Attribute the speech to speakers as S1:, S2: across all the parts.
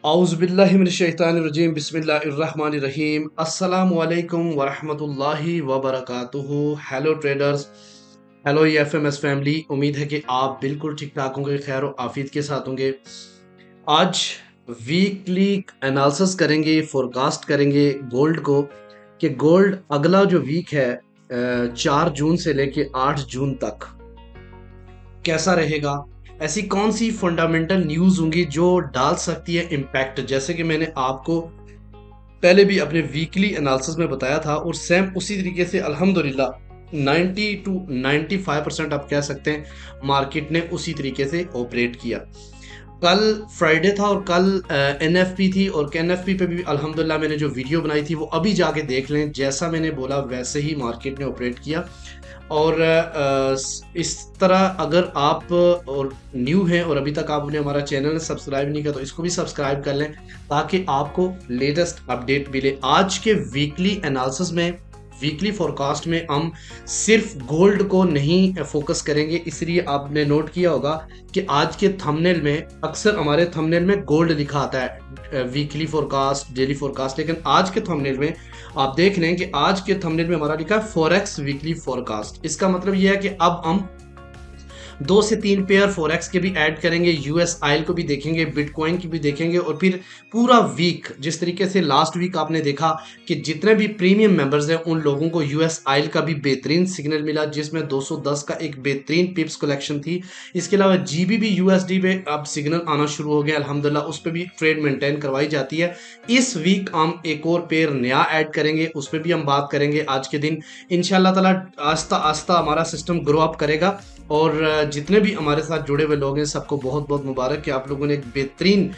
S1: औज़ुबिल्लाहिमिनश्शैतानिर्रजीम बिस्मिल्लाहिर्रहमानिर्रहीम अस्सलामु अलैकुम वरहमतुल्लाहि वबरकातुहू। Hello traders, hello FMS family. उम्मीद है कि आप बिल्कुल ठीक ठाक होंगे, खैर और आफियत के साथ होंगे। आज वीकली एनालिसिस करेंगे, फोरकास्ट करेंगे गोल्ड को कि गोल्ड अगला जो वीक है 4 जून से लेके 8 जून तक कैसा रहेगा। ऐसी कौन सी फंडामेंटल न्यूज होंगी जो डाल सकती है इम्पैक्ट, जैसे कि मैंने आपको पहले भी अपने वीकली एनालिसिस में बताया था और सेम उसी तरीके से अल्हम्दुलिल्लाह 90 टू 95% आप कह सकते हैं मार्केट ने उसी तरीके से ऑपरेट किया। कल फ्राइडे था और कल एनएफपी थी और एनएफपी पे भी अल्हम्दुलिल्लाह मैंने जो वीडियो बनाई थी वो अभी जाके देख लें, जैसा मैंने बोला वैसे ही मार्केट ने ऑपरेट किया। और इस तरह अगर आप और न्यू हैं और अभी तक आपने हमारा चैनल सब्सक्राइब नहीं किया तो इसको भी सब्सक्राइब कर लें ताकि आपको लेटेस्ट अपडेट मिले। आज के वीकली एनालिसिस में, वीकली फोरकास्ट में हम सिर्फ गोल्ड को नहीं फोकस करेंगे, इसलिए आपने नोट किया होगा कि आज के थंबनेल में अक्सर हमारे थंबनेल में गोल्ड लिखा आता है, वीकली फोरकास्ट, डेली फोरकास्ट, लेकिन आज के थंबनेल में आप देख रहे हैं कि आज के थंबनेल में हमारा लिखा है फॉरेक्स वीकली फोरकास्ट। इसका मतलब यह है कि अब हम 2 से 3 पेयर फॉरेक्स के भी ऐड करेंगे, यूएस आयल को भी देखेंगे, बिटकॉइन की भी देखेंगे और फिर पूरा वीक जिस तरीके से लास्ट वीक आपने देखा कि जितने भी प्रीमियम मेंबर्स हैं उन लोगों को यूएस आयल का भी बेहतरीन सिग्नल मिला जिसमें 210 का एक बेहतरीन पिप्स कलेक्शन थी। इसके अलावा जीबीबी यूएसडी पे अब सिग्नल आना शुरू हो गया अल्हम्दुलिल्लाह, उस पर भी ट्रेड मेंटेन करवाई जाती है। इस वीक हम एक और पेयर नया ऐड करेंगे, उस पर भी हम बात करेंगे आज के दिन इंशाल्लाह ताला। आस्ता आस्ता हमारा सिस्टम ग्रो अप करेगा और जितने भी हमारे साथ जुड़े हुए लोग हैं सबको बहुत बहुत मुबारक कि आप लोगों ने एक बेहतरीन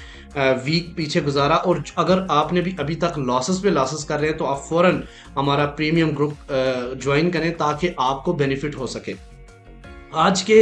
S1: वीक पीछे गुजारा। और अगर आपने भी अभी तक लॉसेस पे लॉसेस कर रहे हैं तो आप फौरन हमारा प्रीमियम ग्रुप ज्वाइन करें ताकि आपको बेनिफिट हो सके। आज के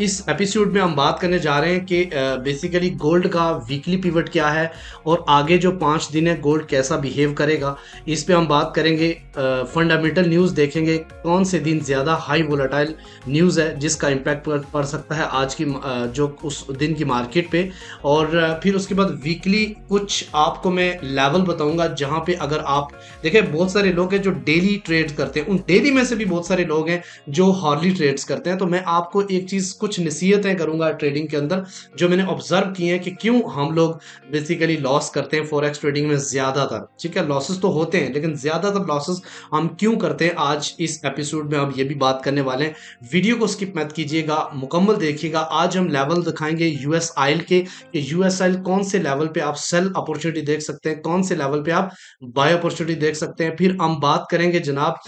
S1: इस एपिसोड में हम बात करने जा रहे हैं कि बेसिकली गोल्ड का वीकली पिवट क्या है और आगे जो 5 दिन है गोल्ड कैसा बिहेव करेगा, इस पे हम बात करेंगे। फंडामेंटल न्यूज़ देखेंगे, कौन से दिन ज़्यादा हाई वोलेटाइल न्यूज़ है जिसका इम्पैक्ट पड़ सकता है आज की जो उस दिन की मार्केट पे। और फिर उसके बाद वीकली कुछ आपको मैं लेवल बताऊंगा जहां पे अगर आप देखें, बहुत सारे लोग हैं जो डेली ट्रेड करते हैं, उन डेली में से भी बहुत सारे लोग हैं जो हॉर्ली ट्रेड्स करते हैं। तो मैं आपको एक चीज, कुछ नसीहतें करूंगा ट्रेडिंग के अंदर जो मैंने ऑब्जर्व की हैं कि क्यों हम लोग बेसिकली लॉस करते हैं फॉरेक्स ट्रेडिंग में ज्यादातर। ठीक है, लॉसेस तो होते हैं लेकिन ज्यादातर लॉसेस हम क्यों करते हैं, आज इस एपिसोड में हम ये भी बात करने वाले हैं। वीडियो को स्किप मत कीजिएगा, मुकम्मल देखिएगा। आज हम लेवल दिखाएंगे यूएस आयल के, यूएस आयल कौन से लेवल पे आप सेल अपॉर्चुनिटी देख सकते हैं, कौन से लेवल पे आप बाय अपॉर्चुनिटी देख सकते हैं। फिर हम बात करेंगे जनाब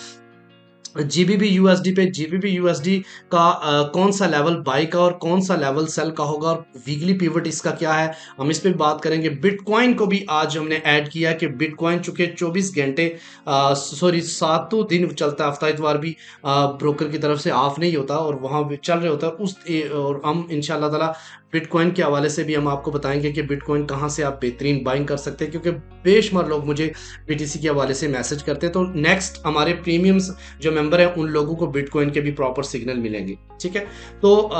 S1: जीबीबी यूएसडी पे, जीबीबी यूएसडी का कौन सा लेवल बाई का और कौन सा लेवल सेल का होगा और वीकली पिवट इसका क्या है, हम इस पे भी बात करेंगे। बिटकॉइन को भी आज हमने ऐड किया कि बिटकॉइन चूंकि 24 घंटे सॉरी 7 दिन चलता है, हफ्ता इतवार भी ब्रोकर की तरफ से ऑफ नहीं होता और वहां भी चल रहे होता है उस और हम इंशाल्लाह ताला बिटकॉइन के हवाले से भी हम आपको बताएंगे कि बिटकॉइन कहाँ से आप बेहतरीन बाइंग कर सकते हैं, क्योंकि बेशुमार लोग मुझे बीटीसी के हवाले से मैसेज करते हैं। तो नेक्स्ट हमारे प्रीमियम्स जो मेंबर हैं उन लोगों को बिटकॉइन के भी प्रॉपर सिग्नल मिलेंगे। ठीक है, तो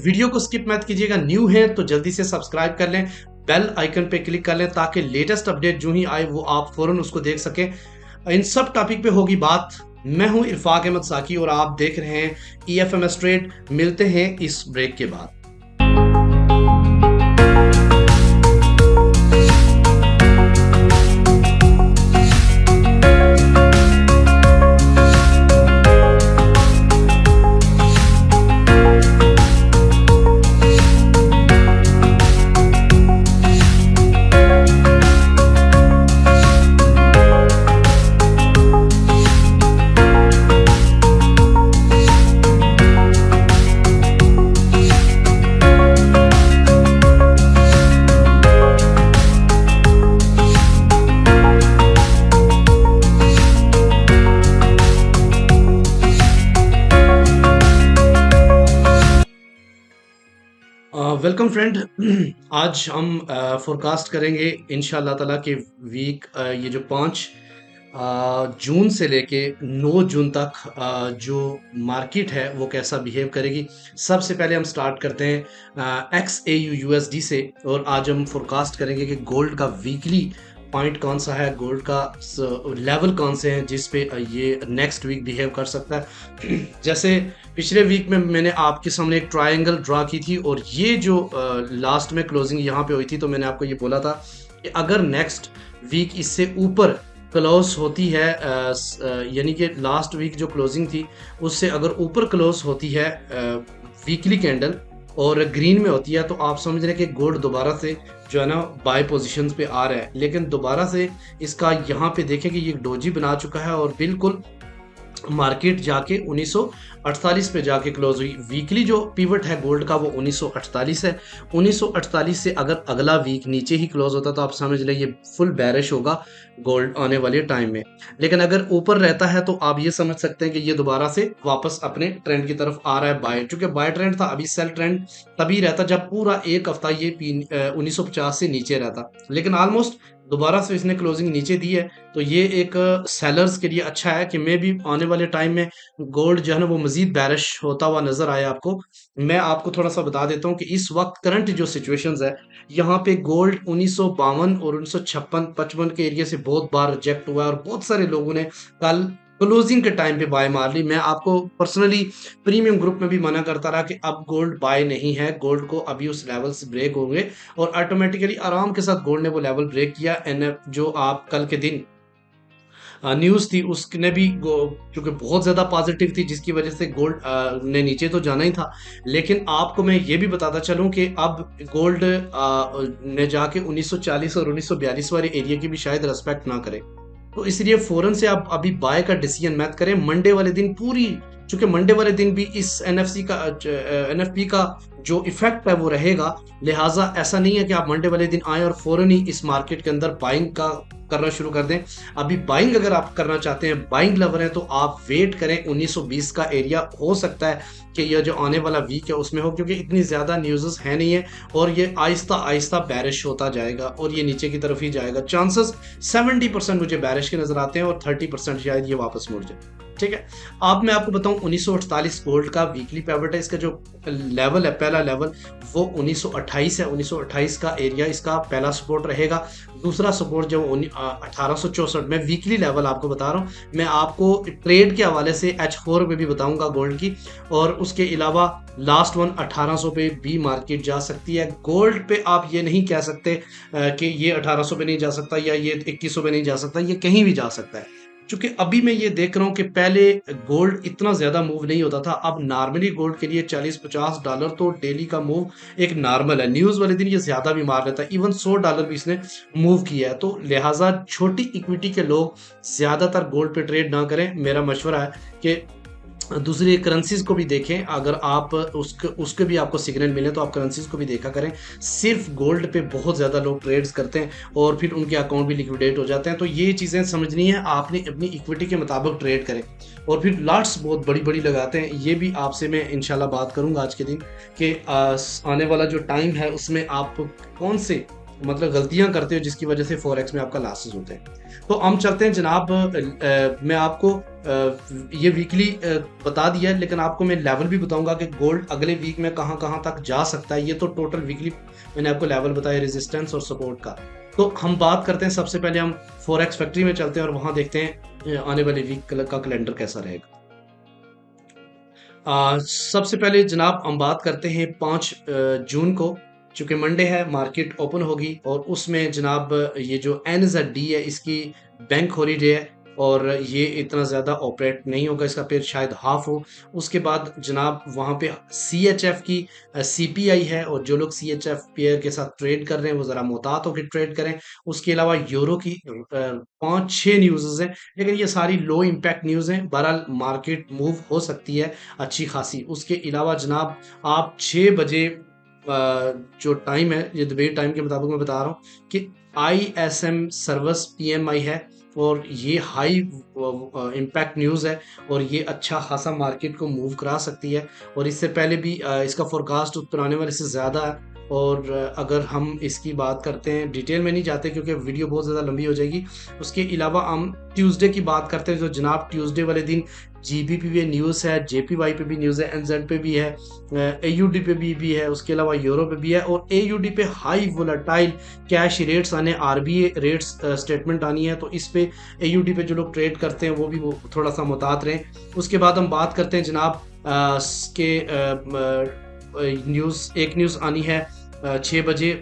S1: वीडियो को स्किप मत कीजिएगा, न्यू है तो जल्दी से सब्सक्राइब कर लें, बेल आइकन पे क्लिक कर लें ताकि लेटेस्ट अपडेट जो ही आए वो आप फौरन उसको देख सकें। इन सब टॉपिक पे होगी बात। मैं हूं इरफाक अहमद साकी और आप देख रहे हैं ईएफएमएस ट्रेड। मिलते हैं इस ब्रेक के बाद। Welcome friend. आज हम फोरकास्ट करेंगे इंशाल्लाह ताला के वीक ये जो जून से लेके 9 जून तक जो मार्केट है वो कैसा बिहेव करेगी। सबसे पहले हम स्टार्ट करते हैं x A you U S D से, और आज हम फोरकास्ट करेंगे कि गोल्ड का वीकली पॉइंट कौन सा है, गोल्ड का लेवल कौन से हैं जिस पे ये नेक्स्ट वीक बिहेव कर सकता है। जैसे पिछले वीक में मैंने आपके सामने एक ट्रायंगल ड्रा की थी, और ये जो लास्ट में क्लोजिंग यहाँ पे हुई थी, तो मैंने आपको ये बोला था कि अगर नेक्स्ट वीक इससे ऊपर क्लोज होती है, यानी कि लास्ट वीक जो क्लोजिंग थी उससे अगर ऊपर क्लोज होती है वीकली कैंडल और ग्रीन में होती है, तो आप समझ रहे हैं कि गोल्ड दोबारा से जो है ना बाय पोजीशंस पे आ रहा है। लेकिन दोबारा से इसका यहाँ पे देखें कि ये डोजी बना चुका है और बिल्कुल मार्केट जाके 1948 पे जाके क्लोज हुई। वीकली जो पिवट है गोल्ड का वो 1948 है। 1948 से अगर अगला वीक नीचे ही क्लोज होता तो आप समझ लें ये फुल बैरिश होगा गोल्ड आने वाले टाइम में। लेकिन अगर ऊपर रहता है तो आप ये समझ सकते हैं कि ये दोबारा से वापस अपने ट्रेंड की तरफ आ रहा है बाय, क्योंकि बाय ट्रेंड था। अभी सेल ट्रेंड तभी रहता जब पूरा एक हफ्ता ये 1950 से नीचे रहता, लेकिन ऑलमोस्ट दोबारा से इसने क्लोजिंग नीचे दी है। तो ये एक सेलर्स के लिए अच्छा है कि मे भी आने वाले टाइम में गोल्ड जो है ना वो मजीद बैरिश होता हुआ नजर आया आपको। मैं आपको थोड़ा सा बता देता हूँ कि इस वक्त करंट जो सिचुएशंस है, यहाँ पे गोल्ड 1952 और 1956 55 के एरिया से बहुत बार रिजेक्ट हुआ है, और बहुत सारे लोगों ने कल क्लोजिंग के टाइम पे बाय मार ली। मैं आपको पर्सनली प्रीमियम ग्रुप में भी मना करता रहा कि अब गोल्ड बाय नहीं है, गोल्ड को अभी उस लेवल से ब्रेक होंगे, और ऑटोमेटिकली आराम के साथ गोल्ड ने वो लेवल ब्रेक किया। एनएफ जो आप कल के दिन न्यूज थी उसने भी क्योंकि बहुत ज्यादा पॉजिटिव थी, जिसकी वजह से गोल्ड ने नीचे तो जाना ही था। लेकिन आपको मैं ये भी बताता चलूं कि अब गोल्ड ने जाके 1940 और 1942 वाले एरिया की भी शायद रेस्पेक्ट ना करे, तो इसलिए फौरन से आप अभी बाय का डिसीजन मत करें। मंडे वाले दिन पूरी, क्योंकि मंडे वाले दिन भी इस एनएफसी का एनएफपी का जो इफेक्ट है वो रहेगा, लिहाजा ऐसा नहीं है कि आप मंडे वाले दिन आए और फौरन ही इस मार्केट के अंदर बाइंग का करना शुरू कर दें। अभी बाइंग अगर आप करना चाहते हैं, बाइंग लवर हैं, तो आप वेट करें। 1920 का एरिया हो सकता है कि यह जो आने वाला वीक है उसमें हो, क्योंकि इतनी ज्यादा न्यूज़ है नहीं है, और ये आहिस्ता आहिस्ता बैरिश होता जाएगा और ये नीचे की तरफ ही जाएगा। चांसेस 70% मुझे बैरिश के नजर आते हैं और 30% शायद ये वापस मुड़ जाए। ठीक है, अब मैं आपको बताऊं 1948 गोल्ड का वीकली पिवट है। इसका जो लेवल है, पहला लेवल वो 1928 है। 1928 का एरिया इसका पहला सपोर्ट रहेगा। दूसरा सपोर्ट जो 1864 में वीकली लेवल आपको बता रहा हूं। मैं आपको ट्रेड के हवाले से H4 पे भी बताऊंगा गोल्ड की, और उसके अलावा लास्ट वन 1800 पे भी मार्केट जा सकती है। गोल्ड पे आप ये नहीं कह सकते कि ये 1800 पे नहीं जा सकता या ये 2100 पे नहीं जा सकता, ये कहीं भी जा सकता है। क्योंकि अभी मैं ये देख रहा हूँ कि पहले गोल्ड इतना ज्यादा मूव नहीं होता था, अब नॉर्मली गोल्ड के लिए $40-50 तो डेली का मूव एक नॉर्मल है। न्यूज वाले दिन ये ज्यादा भी मार लेता है, इवन $100 भी इसने मूव किया है। तो लिहाजा छोटी इक्विटी के लोग ज्यादातर गोल्ड पे ट्रेड ना करें। मेरा मशवरा है कि दूसरी करेंसीज को भी देखें। अगर आप उसके भी आपको सिग्नल मिले तो आप करेंसीज को भी देखा करें। सिर्फ गोल्ड पे बहुत ज़्यादा लोग ट्रेड्स करते हैं और फिर उनके अकाउंट भी लिक्विडेट हो जाते हैं। तो ये चीज़ें समझनी है, आपने अपनी इक्विटी के मुताबिक ट्रेड करें। और फिर लॉट्स बहुत बड़ी बड़ी लगाते हैं, ये भी आपसे मैं इंशाल्लाह बात करूंगा आज के दिन कि आने वाला जो टाइम है उसमें आप कौन से मतलब गलतियां करते हो जिसकी वजह से फॉरेक्स में आपका लॉसेस होते हैं। तो हम चलते हैं जनाब। मैं आपको ये वीकली बता दिया, लेकिन आपको मैं लेवल भी बताऊंगा कि गोल्ड अगले वीक में कहां कहां तक जा सकता है। ये तो टोटल वीकली मैंने आपको लेवल बताया, रेजिस्टेंस और सपोर्ट का। तो हम बात करते हैं, सबसे पहले हम फॉरेक्स फैक्ट्री में चलते हैं और वहां देखते हैं आने वाले वीक का कैलेंडर कैसा रहेगा। सबसे पहले जनाब हम बात करते हैं 5 जून को, चूंकि मंडे है, मार्केट ओपन होगी और उसमें जनाब ये जो NZD है इसकी बैंक हॉलीडे है और ये इतना ज़्यादा ऑपरेट नहीं होगा, इसका पेयर शायद हाफ हो। उसके बाद जनाब वहाँ पे CHF की CPI है, और जो लोग CHF पेयर के साथ ट्रेड कर रहे हैं वो ज़रा मोहतात होकर ट्रेड करें। उसके अलावा यूरो की 5-6 न्यूज़ हैं, लेकिन ये सारी लो इम्पैक्ट न्यूज़ हैं। बहरहाल मार्केट मूव हो सकती है अच्छी खासी। उसके अलावा जनाब आप 6 बजे जो टाइम है, ये दुबई टाइम के मुताबिक मैं बता रहा हूँ कि ISM सर्विस PMI है, और ये हाई इम्पैक्ट न्यूज़ है और ये अच्छा खासा मार्केट को मूव करा सकती है। और इससे पहले भी इसका फोरकास्ट पुराने वाले से ज़्यादा है। और अगर हम इसकी बात करते हैं, डिटेल में नहीं जाते क्योंकि वीडियो बहुत ज़्यादा लंबी हो जाएगी। उसके अलावा हम ट्यूसडे की बात करते हैं, तो जनाब ट्यूसडे वाले दिन जीबीपी पे न्यूज़ है, जेपीवाई पे भी न्यूज़ है, एनजेड पे भी है, एयूडी पे भी है, उसके अलावा यूरो पे भी है, और एयूडी पे हाई वोलेटाइल कैश रेट्स आने, आरबीए रेट्स स्टेटमेंट आनी है, तो इस पे एयूडी पे जो लोग ट्रेड करते हैं वो थोड़ा सा मुहतात रहें। उसके बाद हम बात करते हैं जनाब के न्यूज़, एक न्यूज़ आनी है 6 बजे,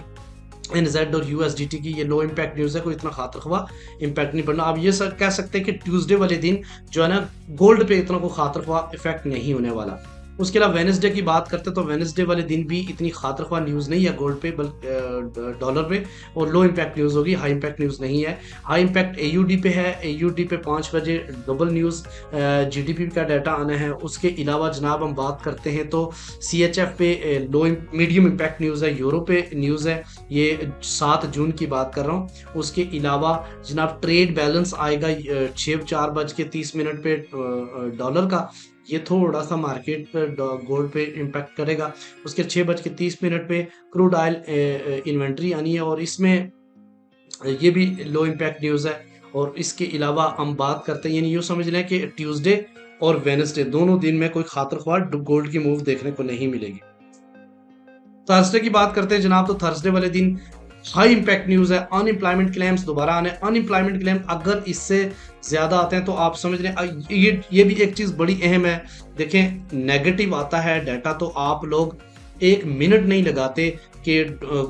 S1: एनजेड और यूएसडीटी की। ये लो इम्पैक्ट न्यूज़ है, कोई इतना खातर ख्वाह इम्पैक्ट नहीं पड़ना। आप ये कह सकते हैं कि ट्यूसडे वाले दिन जो है ना गोल्ड पे इतना कोई खातर ख्वाह इफेक्ट नहीं होने वाला। उसके अलावा वेनसडे की बात करते हैं, तो वेनसडे वाले दिन भी इतनी खातर ख्वाह न्यूज़ नहीं है गोल्ड पे, बल्कि डॉलर पे, और लो इम्पैक्ट न्यूज़ होगी, हाई इम्पैक्ट न्यूज़ नहीं है। हाई इम्पैक्ट एयूडी पे है, एयूडी पे 5 बजे डबल न्यूज़ जीडीपी का डाटा आना है। उसके अलावा जनाब हम बात करते हैं तो सीएचएफ पे लो मीडियम इम्पैक्ट न्यूज़ है, यूरो पे न्यूज़ है, ये 7 जून की बात कर रहा हूँ। उसके अलावा जनाब ट्रेड बैलेंस आएगा 4:30 पे डॉलर का, ये थोड़ा सा मार्केट पर गोल्ड पे इम्पैक्ट करेगा। उसके 6:30 पे क्रूड ऑयल इन्वेंट्री आनी है, और इसमें ये भी लो इम्पैक्ट न्यूज़ है। और इसके अलावा हम बात करते हैं, यानी यूँ समझ लें कि ट्यूसडे और वेनसडे दोनों दिन में कोई खातर ख्वाह गोल्ड की मूव देखने को नहीं मिलेगी। थर्सडे की बात करते हैं जनाब, तो थर्सडे वाले दिन हाई इम्पैक्ट न्यूज़ है, अनएम्प्लॉयमेंट क्लेम्स दोबारा आने। अनएम्प्लॉयमेंट क्लेम अगर इससे ज़्यादा आते हैं तो आप समझ लें, ये भी एक चीज़ बड़ी अहम है। देखें, नेगेटिव आता है डाटा तो आप लोग 1 मिनट नहीं लगाते कि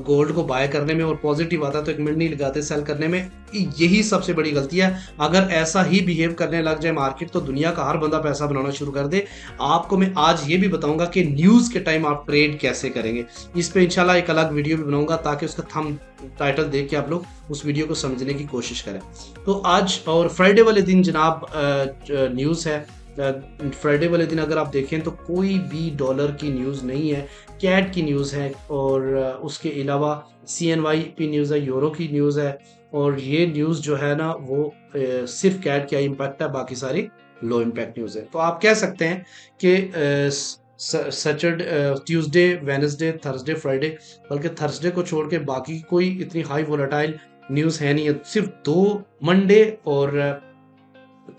S1: गोल्ड को बाय करने में, और पॉजिटिव आता है तो 1 मिनट नहीं लगाते सेल करने में। यही सबसे बड़ी गलती है। अगर ऐसा ही बिहेव करने लग जाए मार्केट, तो दुनिया का हर बंदा पैसा बनाना शुरू कर दे। आपको मैं आज ये भी बताऊंगा कि न्यूज़ के टाइम आप ट्रेड कैसे करेंगे। इस पे इंशाल्लाह एक अलग वीडियो भी बनाऊंगा, ताकि उसका थंब टाइटल देख के आप लोग उस वीडियो को समझने की कोशिश करें। तो आज और फ्राइडे वाले दिन जनाब न्यूज़ है। फ्राइडे वाले दिन अगर आप देखें तो कोई भी डॉलर की न्यूज़ नहीं है, कैट की न्यूज़ है, और उसके अलावा CNY की न्यूज़ है, यूरो की न्यूज़ है, और ये न्यूज़ जो है ना वो सिर्फ कैट का इम्पैक्ट है, बाकी सारी लो इम्पैक्ट न्यूज़ है। तो आप कह सकते हैं कि Saturday, Tuesday, Wednesday, Thursday, Friday, बल्कि थर्सडे को छोड़ के बाकी कोई इतनी हाई वोलेटाइल न्यूज़ है नहीं है। सिर्फ 2 मंडे और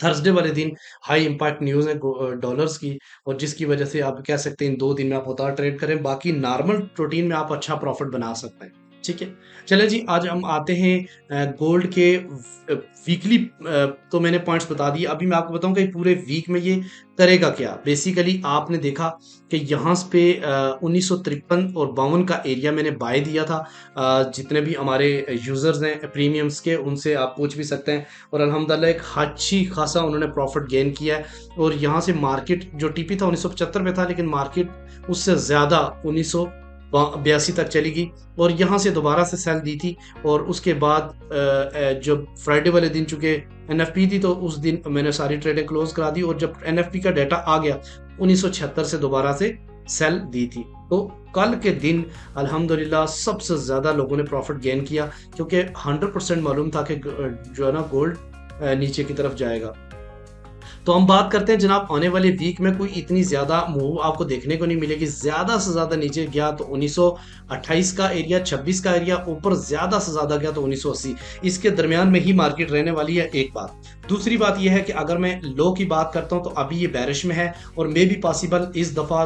S1: थर्सडे वाले दिन हाई इम्पैक्ट न्यूज़ है डॉलर्स की, और जिसकी वजह से आप कह सकते हैं इन 2 दिन में आप उतार ट्रेड करें, बाकी नॉर्मल रूटीन में आप अच्छा प्रॉफिट बना सकते हैं। ठीक है, चलिए जी, आज हम आते हैं गोल्ड के वीकली। तो मैंने पॉइंट्स बता दिए, अभी मैं आपको बताऊंगा कि पूरे वीक में ये करेगा क्या। बेसिकली आपने देखा कि यहाँ पे 1953 और 52 का एरिया मैंने बाय दिया था। जितने भी हमारे यूज़र्स हैं प्रीमियम्स के, उनसे आप पूछ भी सकते हैं, और अल्हम्दुलिल्लाह एक अच्छी खासा उन्होंने प्रॉफिट गेन किया है। और यहाँ से मार्केट जो टीपी था 1975 में था, लेकिन मार्केट उससे ज़्यादा 1982 तक चली गई, और यहाँ से दोबारा से सेल दी थी। और उसके बाद जब फ्राइडे वाले दिन चूँकि NFP थी, तो उस दिन मैंने सारी ट्रेडें क्लोज करा दी, और जब NFP का डाटा आ गया 1976 से दोबारा से सेल दी थी। तो कल के दिन अल्हम्दुलिल्लाह सबसे ज़्यादा लोगों ने प्रॉफिट गेन किया, क्योंकि 100% मालूम था कि जो है ना गोल्ड नीचे की तरफ जाएगा। तो हम बात करते हैं जनाब, आने वाले वीक में कोई इतनी ज़्यादा मूव आपको देखने को नहीं मिलेगी। ज़्यादा से ज़्यादा नीचे गया तो 1928 का एरिया, 26 का एरिया, ऊपर ज़्यादा से ज़्यादा गया तो 1980। इसके दरमियान में ही मार्केट रहने वाली है, एक बात। दूसरी बात यह है कि अगर मैं लो की बात करता हूं तो अभी ये बैरिश में है, और मे बी पॉसिबल इस दफ़ा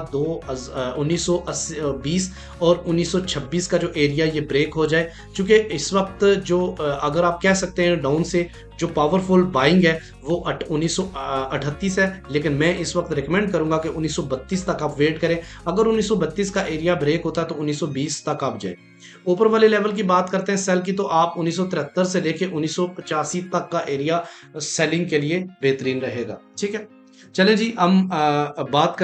S1: 1920 और 1926 का जो एरिया ये ब्रेक हो जाए। चूँकि इस वक्त जो अगर आप कह सकते हैं डाउन से जो पावरफुल बाइंग है वो 1938 है, लेकिन मैं इस वक्त रिकमेंड करूंगा कि 1932 तक आप वेट करें। अगर 1932 का एरिया ब्रेक होता है तो 1920 तक आप जाए। ऊपर वाले लेवल की बात करते हैं सेल की, तो आप 1973 से लेके 1985 तक का एरिया सेलिंग के लिए बेहतरीन रहेगा। ठीक है, चले जी, हम बात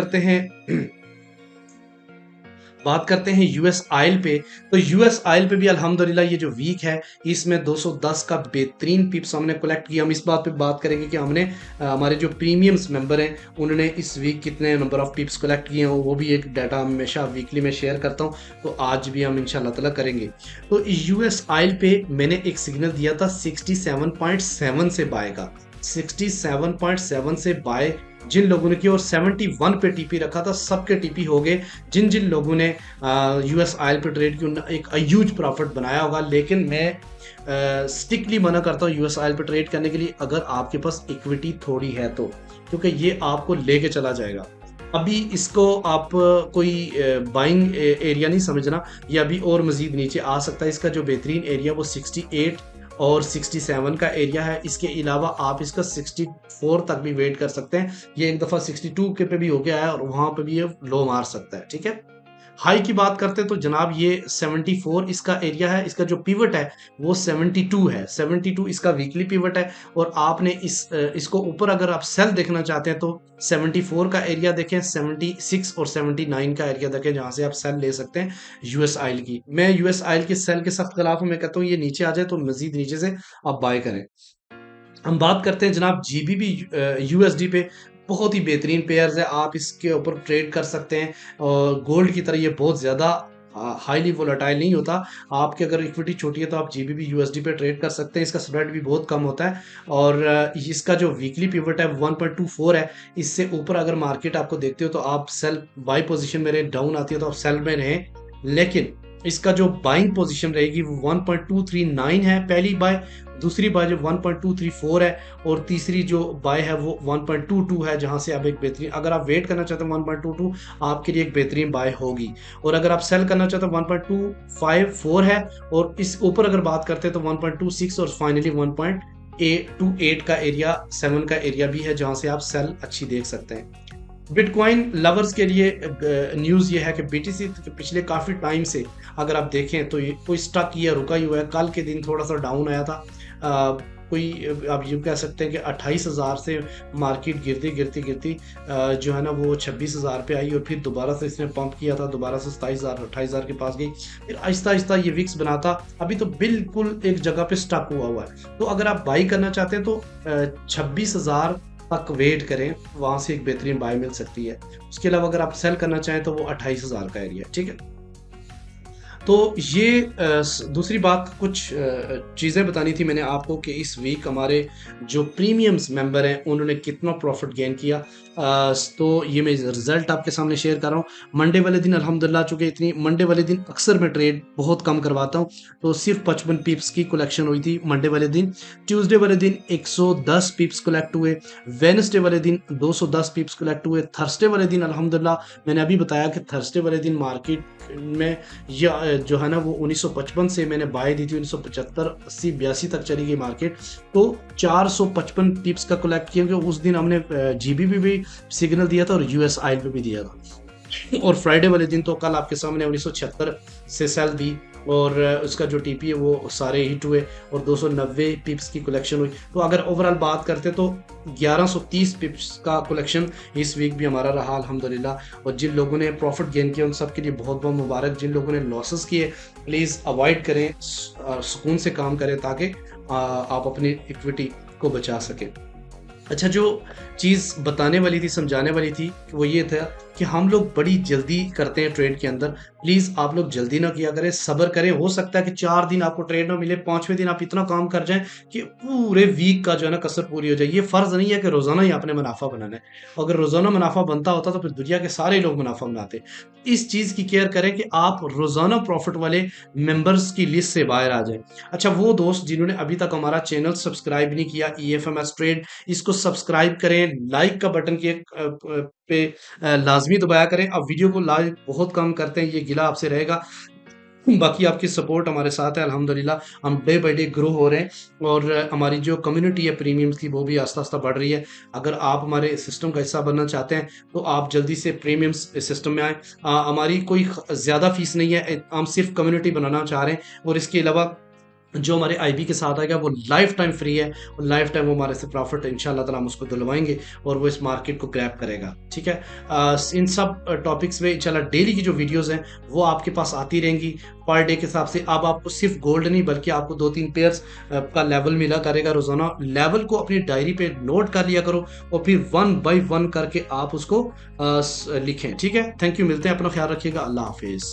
S1: करते हैं यूएस ऑयल पे। तो यूएस ऑयल पे भी अल्हम्दुलिल्लाह ये जो वीक है इसमें 210 का बेहतरीन पिप्स हमने कलेक्ट किया। हम इस बात पे बात करेंगे कि हमने हमारे जो प्रीमियम्स मेंबर हैं उन्होंने इस वीक कितने नंबर ऑफ पिप्स कलेक्ट किए हैं, वो भी एक डाटा हमेशा वीकली में शेयर करता हूँ, तो आज भी हम इंशाल्लाह ताला करेंगे। तो यूएस ऑयल पे मैंने एक सिग्नल दिया था 67.7 से बाय का, 67.7 से बाय जिन लोगों ने की और 71 पे टीपी रखा था सबके टीपी हो गए। जिन जिन लोगों ने यूएस ऑयल पे ट्रेड की उन्होंने एक ह्यूज प्रॉफिट बनाया होगा। लेकिन मैं स्ट्रिक्टली मना करता हूँ यूएस ऑयल पे ट्रेड करने के लिए अगर आपके पास इक्विटी थोड़ी है तो, क्योंकि ये आपको लेके चला जाएगा। अभी इसको आप कोई बाइंग एरिया नहीं समझना, ये अभी और मजीद नीचे आ सकता है। इसका जो बेहतरीन एरिया वो 68 और 67 का एरिया है। इसके अलावा आप इसका 64 तक भी वेट कर सकते हैं। ये एक दफ़ा 62 के पे भी हो गया है और वहां पे भी ये लो मार सकता है। ठीक है, हाई की बात करते हैं तो जनाब ये 74 इसका एरिया है। इसका जो पिवट है वो 72 है। 72 इसका वीकली पिवट है। और आपने इसको ऊपर अगर आप सेल देखना चाहते हैं तो 74 का एरिया देखें, 76 और 79 का एरिया देखें जहां से आप सेल ले सकते हैं यूएस ऑयल की। मैं यूएस ऑयल के सेल के सख्त खिलाफ हूं। मैं कहता हूं ये नीचे आ जाए तो मजीद नीचे से आप बाय करें। हम बात करते हैं जनाब जीबीबी यूएसडी पे। बहुत ही बेहतरीन पेयर्स है, आप इसके ऊपर ट्रेड कर सकते हैं। और गोल्ड की तरह ये बहुत ज़्यादा हाईली वोलेटाइल नहीं होता। आपकी अगर इक्विटी छोटी है तो आप जीबीबी यूएसडी पे ट्रेड कर सकते हैं। इसका स्प्रेड भी बहुत कम होता है। और इसका जो वीकली पिवट है 1.24 है। इससे ऊपर अगर मार्केट आपको देखते हो तो आप सेल बाई पोजीशन में रहे, डाउन आती है तो आप सेल में रहें। लेकिन इसका जो बाइंग पोजीशन रहेगी वो 1.239 है पहली बाय, दूसरी बाय जो 1.234 है और तीसरी जो बाय है वो 1.22 है, जहां से आप एक बेहतरीन, अगर आप वेट करना चाहते हैं 1.22 आपके लिए एक बेहतरीन बाय होगी। और अगर आप सेल करना चाहते हैं 1.254 है। और इस ऊपर अगर बात करते हैं तो 1.26 और फाइनली 1.828 का एरिया 7 का एरिया भी है जहां से आप सेल अच्छी देख सकते हैं। बिटकॉइन लवर्स के लिए न्यूज़ ये है कि बीटीसी पिछले काफ़ी टाइम से अगर आप देखें तो ये कोई स्टक या रुका ही हुआ है। कल के दिन थोड़ा सा डाउन आया था। कोई आप यूँ कह सकते हैं कि 28,000 से मार्केट गिरती जो है ना वो 26,000 पे आई और फिर दोबारा से इसने पंप किया था, दोबारा से 27,000 28,000 के पास गई, फिर आहिस्ता आहिस्ता ये विक्स बनाता अभी तो बिल्कुल एक जगह पे स्टक हुआ है। तो अगर आप बाई करना चाहते हैं तो 26,000 तक वेट करें, वहां से एक बेहतरीन बाय मिल सकती है। उसके अलावा अगर आप सेल करना चाहें तो वो 28,000 का एरिया। ठीक है, तो ये दूसरी बात, कुछ चीज़ें बतानी थी मैंने आपको कि इस वीक हमारे जो प्रीमियम्स मेंबर हैं उन्होंने कितना प्रॉफिट गेन किया। तो ये मैं रिजल्ट आपके सामने शेयर कर रहा हूँ। मंडे वाले दिन अल्हम्दुलिल्लाह, चूँकि इतनी मंडे वाले दिन अक्सर मैं ट्रेड बहुत कम करवाता हूँ, तो सिर्फ 55 पिप्स की कलेक्शन हुई थी मंडे वाले दिन। ट्यूसडे वाले दिन 110 पिप्स कलेक्ट हुए। वेडनेसडे वाले दिन 210 पिप्स कलेक्ट हुए। थर्सडे वाले दिन अल्हम्दुलिल्लाह मैंने अभी बताया कि थर्सडे वाले दिन मार्केट में या जो है ना वो 1955 से मैंने बाय दी थी, 1975 80 82 तक चली गई मार्केट। तो 455 पिप्स का कलेक्ट किया, क्योंकि उस दिन हमने जीबीबी भी सिग्नल दिया था और यूएस ऑयल पे भी दिया था। और फ्राइडे वाले दिन तो कल आपके सामने 1976 से सेल दी और उसका जो टीपी है वो सारे हिट हुए और 290 पिप्स की कलेक्शन हुई। तो अगर ओवरऑल बात करते तो 1130 पिप्स का कलेक्शन इस वीक भी हमारा रहा अल्हम्दुलिल्लाह। और जिन लोगों ने प्रॉफिट गेन किया उन सब के लिए बहुत बहुत मुबारक। जिन लोगों ने लॉसेस किए प्लीज़ अवॉइड करें, सुकून से काम करें ताकि आप अपनी इक्विटी को बचा सकें। अच्छा, जो चीज़ बताने वाली थी, समझाने वाली थी, वो ये था कि हम लोग बड़ी जल्दी करते हैं ट्रेड के अंदर। प्लीज़ आप लोग जल्दी ना किया करें, सब्र करें। हो सकता है कि 4 दिन आपको ट्रेड ना मिले, 5वें दिन आप इतना काम कर जाएं कि पूरे वीक का जो है ना कसर पूरी हो जाए। ये फ़र्ज़ नहीं है कि रोज़ाना ही आपने मुनाफा बनाना है। अगर रोज़ाना मुनाफा बनता होता तो फिर दुनिया के सारे लोग मुनाफा बनाते। इस चीज़ की केयर करें कि आप रोज़ाना प्रॉफिट वाले मेंबर्स की लिस्ट से बाहर आ जाएं। अच्छा, वो दोस्त जिन्होंने अभी तक हमारा चैनल सब्सक्राइब नहीं किया EFMS ट्रेड, इसको सब्सक्राइब करें, लाइक का बटन पे लाजमी दबाया करें। अब वीडियो को लाइक बहुत कम करते हैं, ये गिला आपसे रहेगा। बाकी आपकी सपोर्ट हमारे साथ है अल्हम्दुलिल्लाह। हम डे बाई डे ग्रो हो रहे हैं और हमारी जो कम्युनिटी है प्रीमियम्स की वो भी आस्ता आस्ता बढ़ रही है। अगर आप हमारे सिस्टम का हिस्सा बनना चाहते हैं तो आप जल्दी से प्रीमियम्स सिस्टम में आए। हमारी कोई ज़्यादा फीस नहीं है, हम सिर्फ कम्युनिटी बनाना चाह रहे हैं। और इसके अलावा जो हमारे आईबी के साथ आएगा वो लाइफ टाइम फ्री है और लाइफ टाइम वो हमारे से प्रॉफिट इंशाल्लाह ताला हम उसको दिलवाएंगे और वो इस मार्केट को ग्रैब करेगा। ठीक है, इन सब टॉपिक्स में इंशाल्लाह डेली की जो वीडियोस हैं वो आपके पास आती रहेंगी पर डे के हिसाब से। अब आपको सिर्फ गोल्ड नहीं बल्कि आपको 2-3 पेयर्स का लेवल मिला करेगा रोजाना। लेवल को अपनी डायरी पे नोट कर लिया करो और फिर 1 बाय 1 करके आप उसको लिखें। ठीक है, थैंक यू, मिलते हैं, अपना ख्याल रखिएगा, अल्लाह हाफिज़।